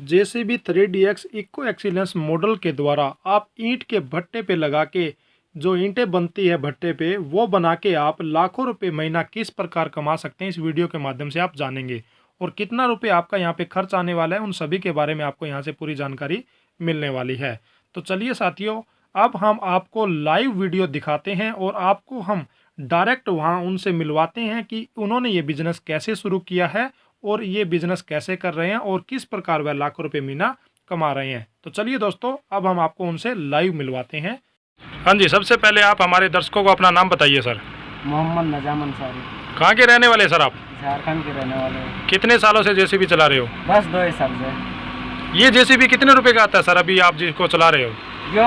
JCB 3DX eco excellence model के द्वारा आप ईंट के भट्टे पे लगा के जो ईंटें बनती है भट्टे पे वो बना के आप लाखों रुपए महीना किस प्रकार कमा सकते हैं, इस वीडियो के माध्यम से आप जानेंगे। और कितना रुपए आपका यहाँ पे खर्च आने वाला है, उन सभी के बारे में आपको यहाँ से पूरी जानकारी मिलने वाली है। तो चलिए साथियों, अब हम आपको लाइव वीडियो दिखाते हैं और आपको हम डायरेक्ट वहाँ उनसे मिलवाते हैं कि उन्होंने ये बिजनेस कैसे शुरू किया है और ये बिजनेस कैसे कर रहे हैं और किस प्रकार वह लाखों रुपए महीना कमा रहे हैं। तो चलिए दोस्तों, अब हम आपको उनसे लाइव मिलवाते हैं। हाँ जी, सबसे पहले आप हमारे दर्शकों को अपना नाम बताइए सर। मोहम्मद नजाम अंसारी। कहाँ के रहने वाले सर आप? झारखंड के रहने वाले। कितने सालों से जेसीबी चला रहे हो? बस 2 ही साल से। ये जेसीबी कितने रुपए का आता है सर अभी आप जिसको चला रहे हो? जो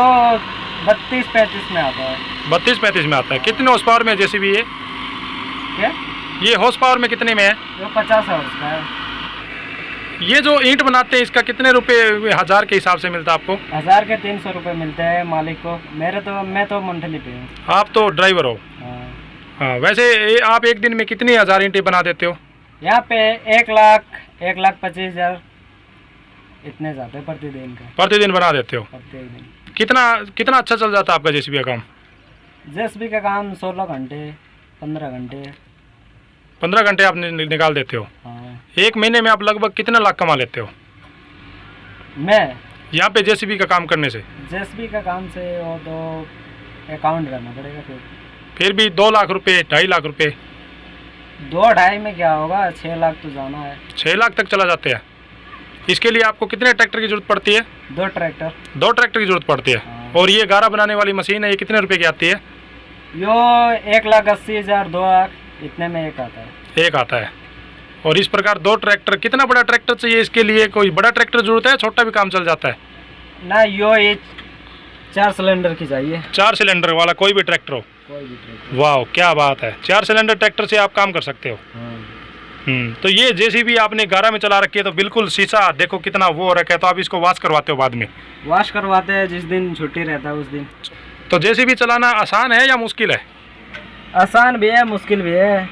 32-35 में आता है। 32-35 में आता है। कितने हॉर्स पावर में है जेसीबी ये? क्या? ये हॉर्स पावर में कितने में है? जो 50 हॉर्स का है। ये जो ईंट बनाते हैं इसका कितने रुपए हजार के हिसाब से मिलता है आपको? 1000 के 300 रुपये मिलते हैं मालिक को। मैं तो मंथली पे हूँ। आप तो ड्राइवर हो। हाँ, वैसे आप एक दिन में कितनी हजार ईंटें बना देते हो? यहाँ पे 1,25,000 इतने जाते हैं प्रतिदिन का। प्रतिदिन बना देते हो? प्रतिदिन। कितना अच्छा चल जाता है आपका जेसीबी का काम? जेसीबी का काम 16 घंटे 15 घंटे 15 घंटे आप निकाल देते हो। हाँ। एक महीने में आप लगभग कितना लाख कमा लेते हो? मैं यहाँ पे जेसीबी का काम करने से? जेसीबी का काम से वो तो अकाउंट करना पड़ेगा। फिर भी 2 लाख रुपए 2.5 लाख रुपए? 2-2.5 में क्या होगा, 6 लाख तो जाना है। 6 लाख तक चला जाते हैं। इसके लिए आपको कितने ट्रैक्टर की जरूरत पड़ती है? 2 ट्रैक्टर। 2 ट्रैक्टर की जरूरत पड़ती है। हाँ। और ये गारा बनाने वाली मशीन है, ये कितने रुपए की आती है? यो 1,80,000 2 लाख इतने में एक आता है। एक आता है। और इस प्रकार 2 ट्रैक्टर। कितना बड़ा ट्रैक्टर चाहिए इसके लिए? कोई बड़ा ट्रैक्टर जरूरत है, छोटा भी काम चल जाता है? ना, ये 4 सिलेंडर की चाहिए। 4 सिलेंडर वाला कोई भी ट्रैक्टर हो? कोई भी ट्रैक्टर। वाह, क्या बात है। 4 सिलेंडर ट्रैक्टर से आप काम कर सकते हो। हाँ। तो ये जेसीबी आपने गारा में चला रखी है, तो बिल्कुल शीशा देखो कितना वो रखा है। तो आप इसको वॉश करवाते हो बाद में? वॉश करवाते हैं जिस दिन छुट्टी रहता है उस दिन। तो जेसीबी चलाना आसान है या मुश्किल है? आसान भी है, मुश्किल भी है।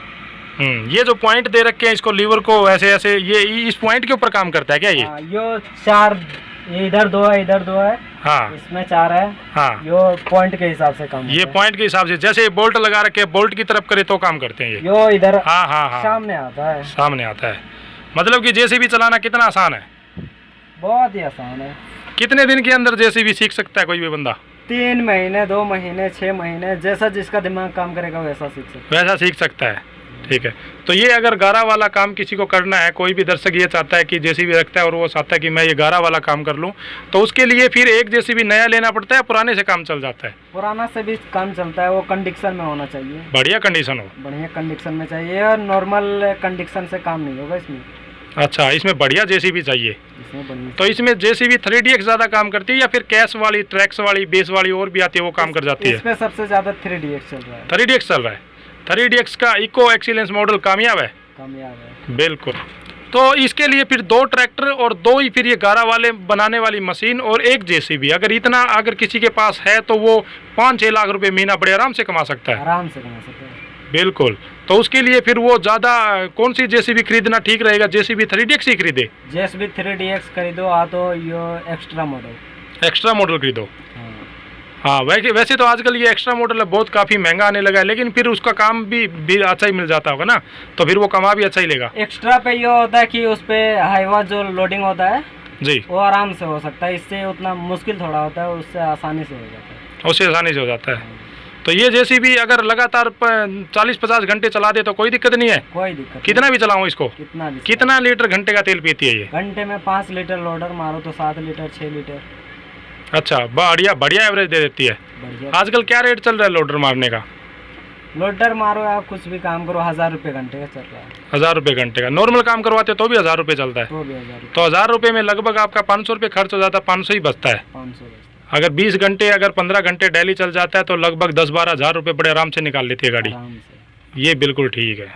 ये जो पॉइंट दे रखे हैं इसको, लीवर को ऐसे ऐसे, ये इस पॉइंट के ऊपर काम करता है क्या ये? यो 4, ये इधर 2 है, इधर 2 है। हाँ, इसमें 4 है। हाँ, यो पॉइंट के हिसाब से काम। ये पॉइंट के हिसाब से, जैसे बोल्ट लगा रखे हैं, बोल्ट की तरफ करे तो काम करते हैं ये। यो इधर हाँ हाँ हाँ, सामने आता है। सामने आता है। मतलब कि जेसीबी चलाना कितना आसान है? बहुत ही आसान है। कितने दिन के अंदर जेसीबी सीख सकता है कोई भी बंदा? 3 महीने 2 महीने 6 महीने, जैसा जिसका दिमाग काम करेगा वैसा सीख सकता है। ठीक है। तो ये अगर गारा वाला काम किसी को करना है, कोई भी दर्शक ये चाहता है कि जेसीबी रखता है और वो चाहता है कि मैं ये गारा वाला काम कर लूं, तो उसके लिए फिर एक जेसीबी नया लेना पड़ता है, पुराने से काम चल जाता है? पुराना से भी काम चलता है, वो कंडीशन में होना चाहिए। बढ़िया कंडीशन हो। बढ़िया कंडीशन में चाहिए, और नॉर्मल कंडीशन से काम नहीं होगा इसमें। अच्छा, इसमें बढ़िया जेसीबी चाहिए। तो इसमें जेसीबी 3DX ज़्यादा काम करती है या फिर कैश वाली, ट्रैक्स वाली, बेस वाली और भी आती है, वो काम कर जाती है? इसमें सबसे ज़्यादा 3DX चल रहा है। 3DX चल रहा है। 3DX का इको एक्सीलेंस मॉडल कामयाब है? कामयाब है, बिल्कुल। तो इसके लिए फिर 2 ट्रैक्टर और 2 ही फिर ये गारा वाले बनाने वाली मशीन और एक जेसीबी, अगर किसी के पास है तो वो 5-6 लाख रुपए महीना बड़े आराम से कमा सकता है। आराम से कमा सकता है, बिल्कुल। तो उसके लिए फिर वो ज़्यादा कौन सी जेसीबी खरीदना ठीक रहेगा? जेसीबी 3DX ही खरीदे? जेसीबी 3DX खरीदो, तो यो एक्स्ट्रा मॉडल खरीदो। हाँ, वैसे तो आजकल ये एक्स्ट्रा मॉडल है, बहुत काफ़ी महंगा आने लगा है, लेकिन फिर उसका काम भी अच्छा ही मिल जाता होगा ना, तो फिर वो कमा भी अच्छा ही लेगा। एक्स्ट्रा पे ये होता है कि उस पर हाईवा जो लोडिंग होता है जी, वो आराम से हो सकता है। इससे उतना मुश्किल थोड़ा होता है, उससे आसानी से हो जाता है। उससे आसानी से हो जाता है। तो ये जेसीबी अगर लगातार 40-50 घंटे चला दे तो कोई दिक्कत नहीं है? कोई दिक्कत। कितना भी चलाऊँ इसको? कितना लीटर घंटे का तेल पीती है ये? घंटे में 5 लीटर लोडर मारो तो 7 लीटर 6 लीटर। अच्छा, बढ़िया एवरेज दे देती है। आजकल क्या रेट चल रहा है लोडर मारने का? लोडर मारो आप कुछ भी काम करो, 1000 रुपये घंटे का चल रहा है। 1000 रुपये घंटे का? नॉर्मल काम करवाते तो भी 1000 रुपये चलता है? तो 1000 रुपये में लगभग आपका 500 रुपये खर्च हो जाता है, 500 ही बचता है। 500। अगर 20 घंटे, अगर 15 घंटे डेली चल जाता है तो लगभग 10-12 हज़ार रुपये बड़े आराम से निकाल लेती है गाड़ी। ये बिल्कुल ठीक है।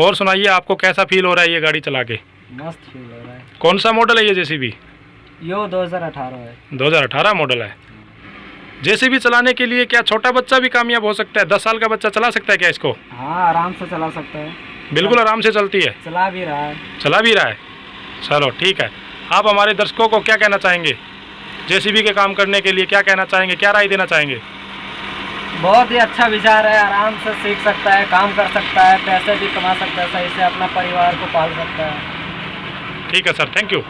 और सुनाइए, आपको कैसा फील हो रहा है ये गाड़ी चला के? मस्त फील हो रहा है। कौन सा मॉडल है ये जेसीबी? यो 2018 है। 2018 मॉडल है। जेसीबी चलाने के लिए क्या छोटा बच्चा भी कामयाब हो सकता है? 10 साल का बच्चा चला सकता है क्या इसको? हाँ, आराम से चला सकता है। बिल्कुल आराम से चलती है। चला भी रहा है। चलो ठीक है। आप हमारे दर्शकों को क्या कहना चाहेंगे? जेसीबी के काम करने के लिए क्या कहना चाहेंगे, क्या राय देना चाहेंगे? बहुत ही अच्छा विचार है, आराम से सीख सकता है, काम कर सकता है, पैसे भी कमा सकता है, सही से अपना परिवार को पाल सकता है। ठीक है सर, थैंक यू।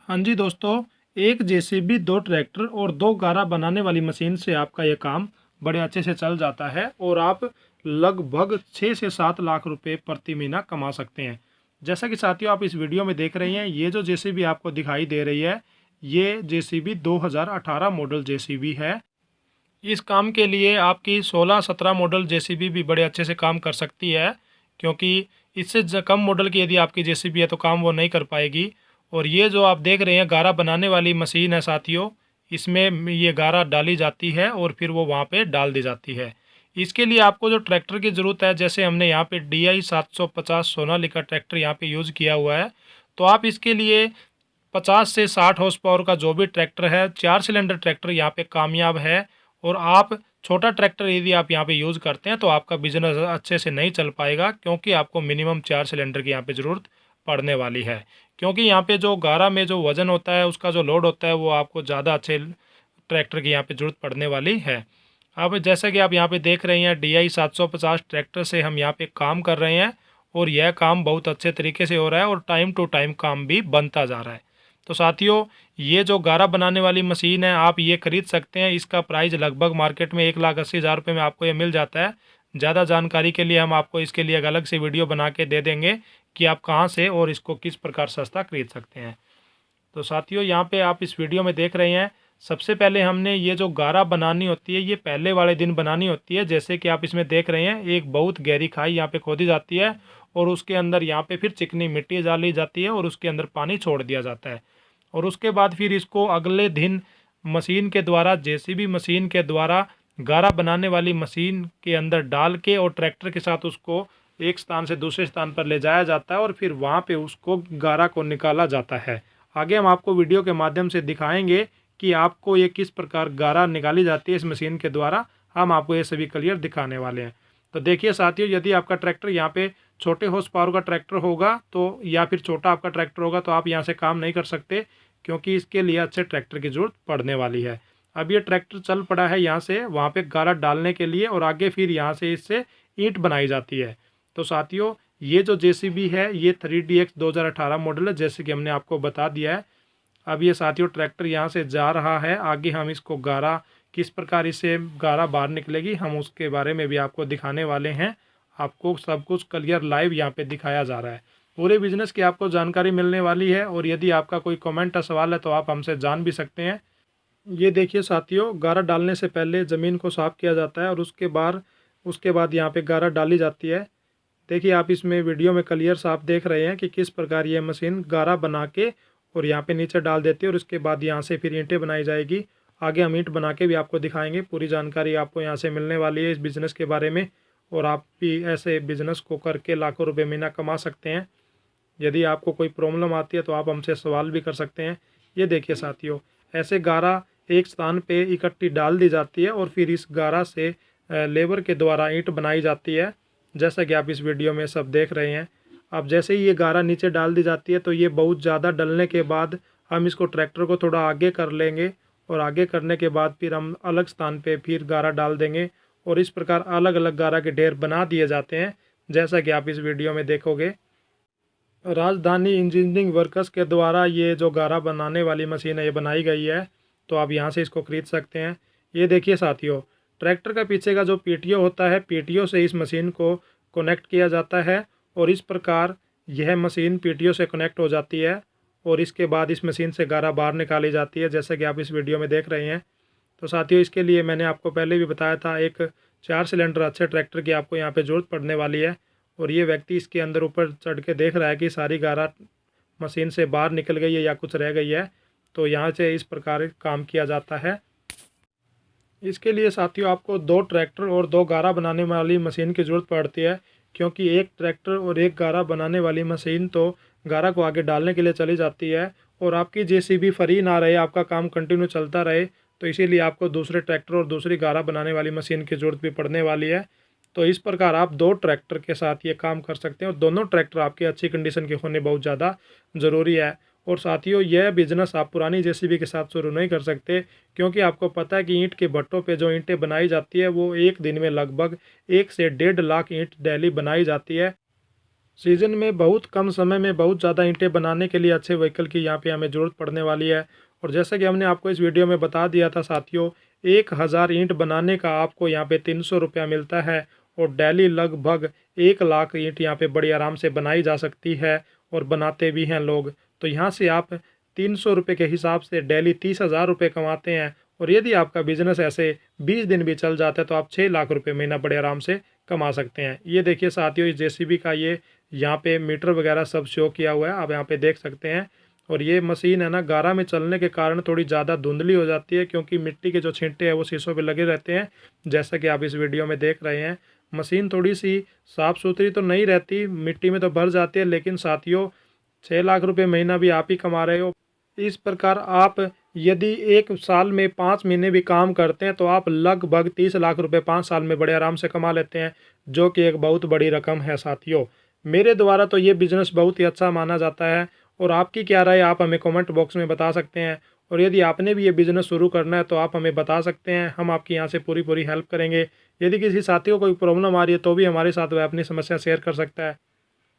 हाँ जी दोस्तों, एक जेसीबी, 2 ट्रैक्टर और 2 गारा बनाने वाली मशीन से आपका ये काम बड़े अच्छे से चल जाता है और आप लगभग 6 से 7 लाख रुपए प्रति महीना कमा सकते हैं। जैसा कि साथियों आप इस वीडियो में देख रहे हैं, ये जो जेसीबी आपको दिखाई दे रही है, ये जेसीबी 2018 मॉडल जेसीबी है। इस काम के लिए आपकी 16-17 मॉडल जेसीबी भी बड़े अच्छे से काम कर सकती है, क्योंकि इससे कम मॉडल की यदि आपकी जेसीबी है तो काम वो नहीं कर पाएगी। और ये जो आप देख रहे हैं गारा बनाने वाली मशीन है साथियों, इसमें ये गारा डाली जाती है और फिर वो वहाँ पे डाल दी जाती है। इसके लिए आपको जो ट्रैक्टर की ज़रूरत है, जैसे हमने यहाँ पे DI 750 सोनालिका ट्रैक्टर यहाँ पे यूज़ किया हुआ है, तो आप इसके लिए 50 से 60 हॉर्स पावर का जो भी ट्रैक्टर है, 4 सिलेंडर ट्रैक्टर यहाँ पे कामयाब है। और आप छोटा ट्रैक्टर यदि आप यहाँ पे यूज़ करते हैं तो आपका बिजनेस अच्छे से नहीं चल पाएगा, क्योंकि आपको मिनिमम 4 सिलेंडर की यहाँ पे ज़रूरत पड़ने वाली है। क्योंकि यहाँ पे जो गारा में जो वज़न होता है, उसका जो लोड होता है, वो आपको ज़्यादा अच्छे ट्रैक्टर की यहाँ पे ज़रूरत पड़ने वाली है। अब जैसा कि आप यहाँ पे देख रहे हैं, DI 750 ट्रैक्टर से हम यहाँ पे काम कर रहे हैं और यह काम बहुत अच्छे तरीके से हो रहा है और टाइम टू टाइम काम भी बनता जा रहा है। तो साथियों, ये जो गारा बनाने वाली मशीन है, आप ये खरीद सकते हैं। इसका प्राइस लगभग मार्केट में 1,80,000 रुपये में आपको ये मिल जाता है। ज़्यादा जानकारी के लिए हम आपको इसके लिए एक अलग से वीडियो बना के दे देंगे कि आप कहाँ से और इसको किस प्रकार सस्ता खरीद सकते हैं। तो साथियों, यहाँ पे आप इस वीडियो में देख रहे हैं, सबसे पहले हमने ये जो गारा बनानी होती है, ये पहले वाले दिन बनानी होती है। जैसे कि आप इसमें देख रहे हैं, एक बहुत गहरी खाई यहाँ पे खोदी जाती है और उसके अंदर यहाँ पे फिर चिकनी मिट्टी डाली जाती है और उसके अंदर पानी छोड़ दिया जाता है। और उसके बाद फिर इसको अगले दिन मशीन के द्वारा, जेसीबी मशीन के द्वारा गारा बनाने वाली मशीन के अंदर डाल के और ट्रैक्टर के साथ उसको एक स्थान से दूसरे स्थान पर ले जाया जाता है और फिर वहाँ पे उसको गारा को निकाला जाता है। आगे हम आपको वीडियो के माध्यम से दिखाएंगे कि आपको ये किस प्रकार गारा निकाली जाती है इस मशीन के द्वारा। हम आपको ये सभी क्लियर दिखाने वाले हैं। तो देखिए साथियों, यदि आपका ट्रैक्टर यहाँ पे छोटे हॉर्स पावर का ट्रैक्टर होगा तो, या फिर छोटा आपका ट्रैक्टर होगा, तो आप यहाँ से काम नहीं कर सकते, क्योंकि इसके लिए अच्छे ट्रैक्टर की ज़रूरत पड़ने वाली है। अब ये ट्रैक्टर चल पड़ा है यहाँ से वहाँ पे गारा डालने के लिए और आगे फिर यहाँ से इससे ईंट बनाई जाती है। तो साथियों, ये जो जेसीबी है, ये 3DX 2018 मॉडल है, जैसे कि हमने आपको बता दिया है। अब ये साथियों ट्रैक्टर यहाँ से जा रहा है, आगे हम इसको गारा किस प्रकार इससे गारा बाहर निकलेगी, हम उसके बारे में भी आपको दिखाने वाले हैं। आपको सब कुछ क्लियर लाइव यहाँ पे दिखाया जा रहा है। पूरे बिजनेस की आपको जानकारी मिलने वाली है और यदि आपका कोई कमेंट या सवाल है तो आप हमसे जान भी सकते हैं। ये देखिए साथियों, गारा डालने से पहले ज़मीन को साफ़ किया जाता है और उसके बाद यहाँ पे गारा डाली जाती है। देखिए आप इसमें वीडियो में क्लियर साफ देख रहे हैं कि किस प्रकार ये मशीन गारा बना के और यहाँ पे नीचे डाल देती है और उसके बाद यहाँ से फिर ईंटें बनाई जाएगी। आगे हम ईंट बना के भी आपको दिखाएंगे। पूरी जानकारी आपको यहाँ से मिलने वाली है इस बिज़नेस के बारे में और आप भी ऐसे बिज़नेस को करके लाखों रुपये महीना कमा सकते हैं। यदि आपको कोई प्रॉब्लम आती है तो आप हमसे सवाल भी कर सकते हैं। ये देखिए साथियों, ऐसे गारा एक स्थान पे इकट्ठी डाल दी जाती है और फिर इस गारा से लेबर के द्वारा ईंट बनाई जाती है, जैसा कि आप इस वीडियो में सब देख रहे हैं। अब जैसे ही ये गारा नीचे डाल दी जाती है तो ये बहुत ज़्यादा डलने के बाद हम इसको ट्रैक्टर को थोड़ा आगे कर लेंगे और आगे करने के बाद फिर हम अलग स्थान पे फिर गारा डाल देंगे और इस प्रकार अलग अलग गारा के ढेर बना दिए जाते हैं, जैसा कि आप इस वीडियो में देखोगे। राजधानी इंजीनियरिंग वर्कर्स के द्वारा ये जो गारा बनाने वाली मशीन है ये बनाई गई है, तो आप यहाँ से इसको खरीद सकते हैं। ये देखिए साथियों, ट्रैक्टर का पीछे का जो पीटीओ होता है, पीटीओ से इस मशीन को कनेक्ट किया जाता है और इस प्रकार यह मशीन पीटीओ से कनेक्ट हो जाती है और इसके बाद इस मशीन से गारा बाहर निकाली जाती है, जैसा कि आप इस वीडियो में देख रहे हैं। तो साथियों, इसके लिए मैंने आपको पहले भी बताया था, एक 4 सिलेंडर अच्छे ट्रैक्टर की आपको यहाँ पे ज़रूरत पड़ने वाली है। और ये व्यक्ति इसके अंदर ऊपर चढ़ के देख रहा है कि सारी गारा मशीन से बाहर निकल गई है या कुछ रह गई है, तो यहाँ से इस प्रकार काम किया जाता है। इसके लिए साथियों आपको 2 ट्रैक्टर और 2 गारा बनाने वाली मशीन की ज़रूरत पड़ती है, क्योंकि एक ट्रैक्टर और एक गारा बनाने वाली मशीन तो गारा को आगे डालने के लिए चली जाती है और आपकी जेसीबी फ्री ना रहे, आपका काम कंटिन्यू चलता रहे, तो इसीलिए आपको दूसरे ट्रैक्टर और दूसरी गारा बनाने वाली मशीन की ज़रूरत भी पड़ने वाली है। तो इस प्रकार आप 2 ट्रैक्टर के साथ ये काम कर सकते हैं और दोनों ट्रैक्टर आपके अच्छी कंडीशन के होने बहुत ज़्यादा ज़रूरी है। और साथियों, यह बिज़नेस आप पुरानी जेसीबी के साथ शुरू नहीं कर सकते, क्योंकि आपको पता है कि ईंट के भट्टों पे जो ईंटें बनाई जाती है वो एक दिन में लगभग 1 से 1.5 लाख ईंट डेली बनाई जाती है। सीज़न में बहुत कम समय में बहुत ज़्यादा ईंटें बनाने के लिए अच्छे व्हीकल की यहाँ पे हमें ज़रूरत पड़ने वाली है। और जैसा कि हमने आपको इस वीडियो में बता दिया था साथियों, 1000 ईंट बनाने का आपको यहाँ पे 300 रुपया मिलता है और डेली लगभग 1 लाख ईंट यहाँ पे बड़ी आराम से बनाई जा सकती है और बनाते भी हैं लोग। तो यहाँ से आप 300 रुपये के हिसाब से डेली 30,000 रुपये कमाते हैं। और यदि आपका बिजनेस ऐसे 20 दिन भी चल जाता है तो आप 6 लाख रुपये महीना बड़े आराम से कमा सकते हैं। ये देखिए साथियों, इस जेसीबी का ये यहाँ पे मीटर वगैरह सब शो किया हुआ है, आप यहाँ पे देख सकते हैं। और ये मशीन है ना, गारा में चलने के कारण थोड़ी ज़्यादा धुंधली हो जाती है, क्योंकि मिट्टी के जो छींटे हैं वो शीशों पे लगे रहते हैं, जैसा कि आप इस वीडियो में देख रहे हैं। मशीन थोड़ी सी साफ़ सुथरी तो नहीं रहती, मिट्टी में तो भर जाती है, लेकिन साथियों 6 लाख रुपये महीना भी आप ही कमा रहे हो। इस प्रकार आप यदि 1 साल में 5 महीने भी काम करते हैं तो आप लगभग 30 लाख रुपए 5 साल में बड़े आराम से कमा लेते हैं, जो कि एक बहुत बड़ी रकम है साथियों। मेरे द्वारा तो ये बिज़नेस बहुत ही अच्छा माना जाता है। और आपकी क्या राय, आप हमें कमेंट बॉक्स में बता सकते हैं। और यदि आपने भी ये बिज़नेस शुरू करना है तो आप हमें बता सकते हैं, हम आपकी यहाँ से पूरी हेल्प करेंगे। यदि किसी साथी को कोई प्रॉब्लम आ रही है तो भी हमारे साथ वह अपनी समस्या शेयर कर सकता है।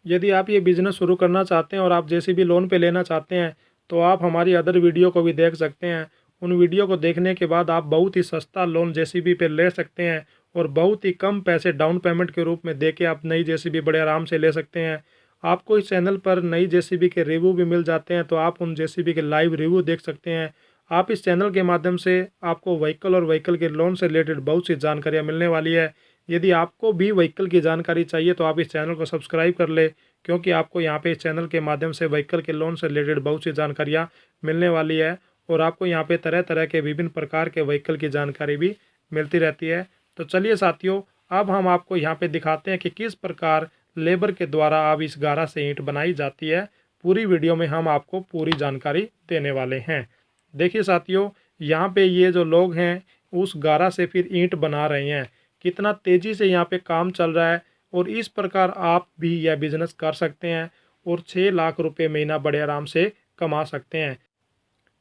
यदि आप ये बिज़नेस शुरू करना चाहते हैं और आप जेसीबी लोन पे लेना चाहते हैं तो आप हमारी अदर वीडियो को भी देख सकते हैं। उन वीडियो को देखने के बाद आप बहुत ही सस्ता लोन जेसीबी पे ले सकते हैं और बहुत ही कम पैसे डाउन पेमेंट के रूप में देके आप नई जेसीबी बड़े आराम से ले सकते हैं। आपको इस चैनल पर नई जेसीबी के रिव्यू भी मिल जाते हैं, तो आप उन जेसीबी के लाइव रिव्यू देख सकते हैं। आप इस चैनल के माध्यम से आपको व्हीकल और व्हीकल के लोन से रिलेटेड बहुत सी जानकारियाँ मिलने वाली है। यदि आपको भी व्हीकल की जानकारी चाहिए तो आप इस चैनल को सब्सक्राइब कर ले, क्योंकि आपको यहाँ पे इस चैनल के माध्यम से व्हीकल के लोन से रिलेटेड बहुत सी जानकारियाँ मिलने वाली है। और आपको यहाँ पे तरह तरह के विभिन्न प्रकार के व्हीकल की जानकारी भी मिलती रहती है। तो चलिए साथियों, अब हम आपको यहाँ पे दिखाते हैं कि किस प्रकार लेबर के द्वारा अब इस गारा से ईंट बनाई जाती है। पूरी वीडियो में हम आपको पूरी जानकारी देने वाले हैं। देखिए साथियों, यहाँ पे ये जो लोग हैं उस गारा से फिर ईंट बना रहे हैं। कितना तेज़ी से यहाँ पे काम चल रहा है। और इस प्रकार आप भी यह बिज़नेस कर सकते हैं और 6 लाख रुपए महीना बड़े आराम से कमा सकते हैं।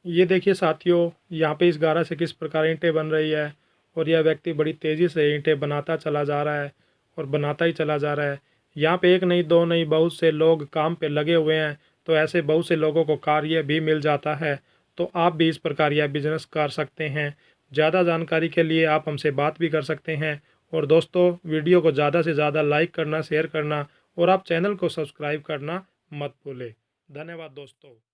ये देखिए साथियों, यहाँ पे इस गारा से किस प्रकार ईंटें बन रही है और यह व्यक्ति बड़ी तेज़ी से ईंटें बनाता चला जा रहा है और बनाता ही चला जा रहा है। यहाँ पे एक नहीं दो नहीं बहुत से लोग काम पे लगे हुए हैं, तो ऐसे बहुत से लोगों को कार्य भी मिल जाता है। तो आप भी इस प्रकार यह बिज़नेस कर सकते हैं। ज़्यादा जानकारी के लिए आप हमसे बात भी कर सकते हैं। और दोस्तों, वीडियो को ज़्यादा से ज़्यादा लाइक करना, शेयर करना और आप चैनल को सब्सक्राइब करना मत भूलें। धन्यवाद दोस्तों।